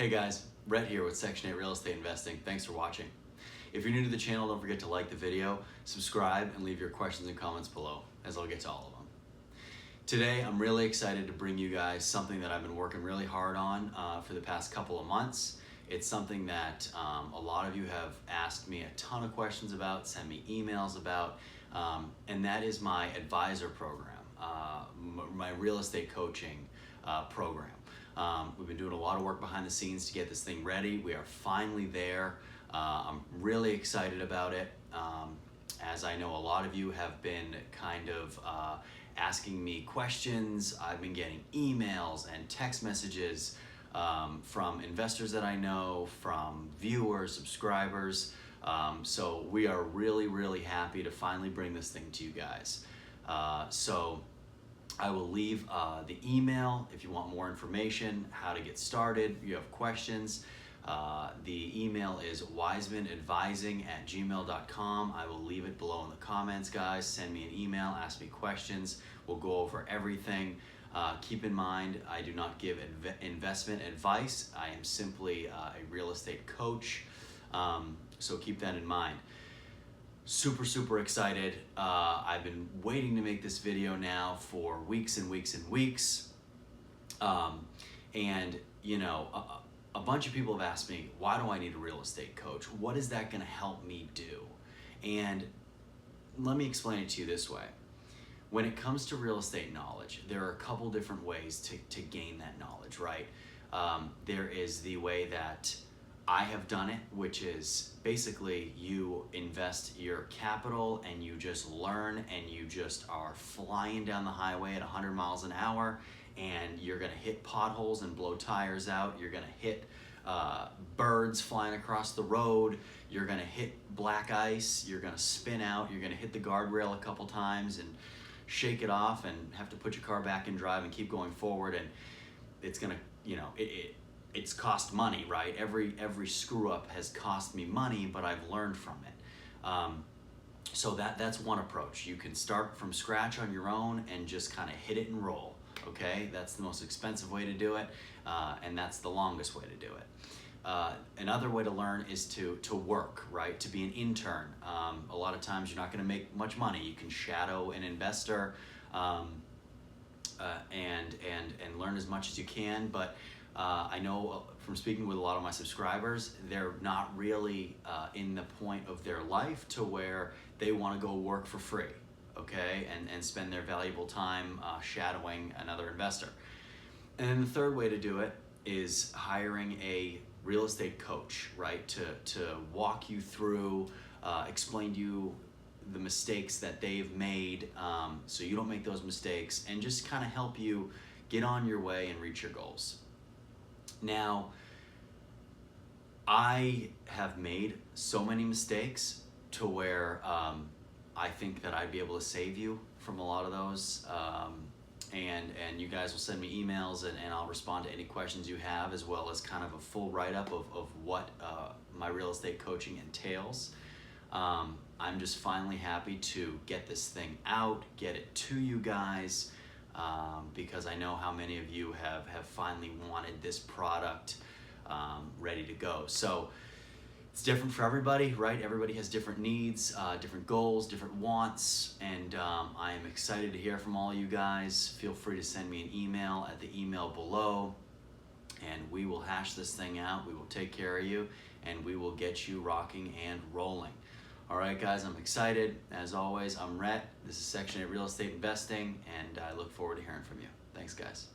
Hey guys, Rhett here with Section 8 Real Estate Investing. Thanks for watching. If you're new to the channel, don't forget to like the video, subscribe, and leave your questions and comments below, as I'll get to all of them. Today, I'm really excited to bring you guys something that I've been working really hard on for the past couple of months. It's something that a lot of you have asked me a ton of questions about, sent me emails about, and that is my advisor program, my real estate coaching program. We've been doing a lot of work behind the scenes to get this thing ready. We are finally there. I'm really excited about it. As I know a lot of you have been kind of asking me questions. I've been getting emails and text messages from investors that I know, from viewers, subscribers. So we are really happy to finally bring this thing to you guys. So I will leave the email if you want more information, how to get started, if you have questions. The email is wisemanadvising@gmail.com. I will leave it below in the comments, guys. Send me an email, ask me questions. We'll go over everything. Keep in mind, I do not give investment advice. I am simply a real estate coach. So keep that in mind. Super excited. I've been waiting to make this video now for weeks and weeks and weeks. And you know, a bunch of people have asked me, why do I need a real estate coach? What is that gonna help me do? And let me explain it to you this way. When it comes to real estate knowledge, there are a couple different ways to gain that knowledge, right? There is the way that I have done it, which is basically you invest your capital and you just learn and you just are flying down the highway at 100 miles an hour and you're gonna hit potholes and blow tires out. You're gonna hit birds flying across the road. You're gonna hit black ice. You're gonna spin out. You're gonna hit the guardrail a couple times and shake it off and have to put your car back in drive and keep going forward. And it's gonna, you know, it's cost money, right? Every screw up has cost me money, but I've learned from it. So that's one approach. You can start from scratch on your own and just kind of hit it and roll, okay? That's the most expensive way to do it, and that's the longest way to do it. Another way to learn is to work, right? To be an intern. A lot of times you're not gonna make much money. You can shadow an investor and learn as much as you can, but I know from speaking with a lot of my subscribers, they're not really in the point of their life to where they want to go work for free, okay, and spend their valuable time shadowing another investor. And then the third way to do it is hiring a real estate coach, right, to walk you through, explain to you the mistakes that they've made so you don't make those mistakes, and just kind of help you get on your way and reach your goals. Now, I have made so many mistakes to where I think that I'd be able to save you from a lot of those. And you guys will send me emails and I'll respond to any questions you have, as well as kind of a full write-up of what my real estate coaching entails. I'm just finally happy to get this thing out, get it to you guys, because I know how many of you have finally wanted this product ready to go. So it's different for everybody, right? Everybody has different needs, different goals, different wants, and I am excited to hear from all you guys. Feel free to send me an email at the email below, and we will hash this thing out. We will take care of you, and we will get you rocking and rolling. All right, guys, I'm excited. As always, I'm Rhett. This is Section 8 Real Estate Investing, and I look forward to hearing from you. Thanks, guys.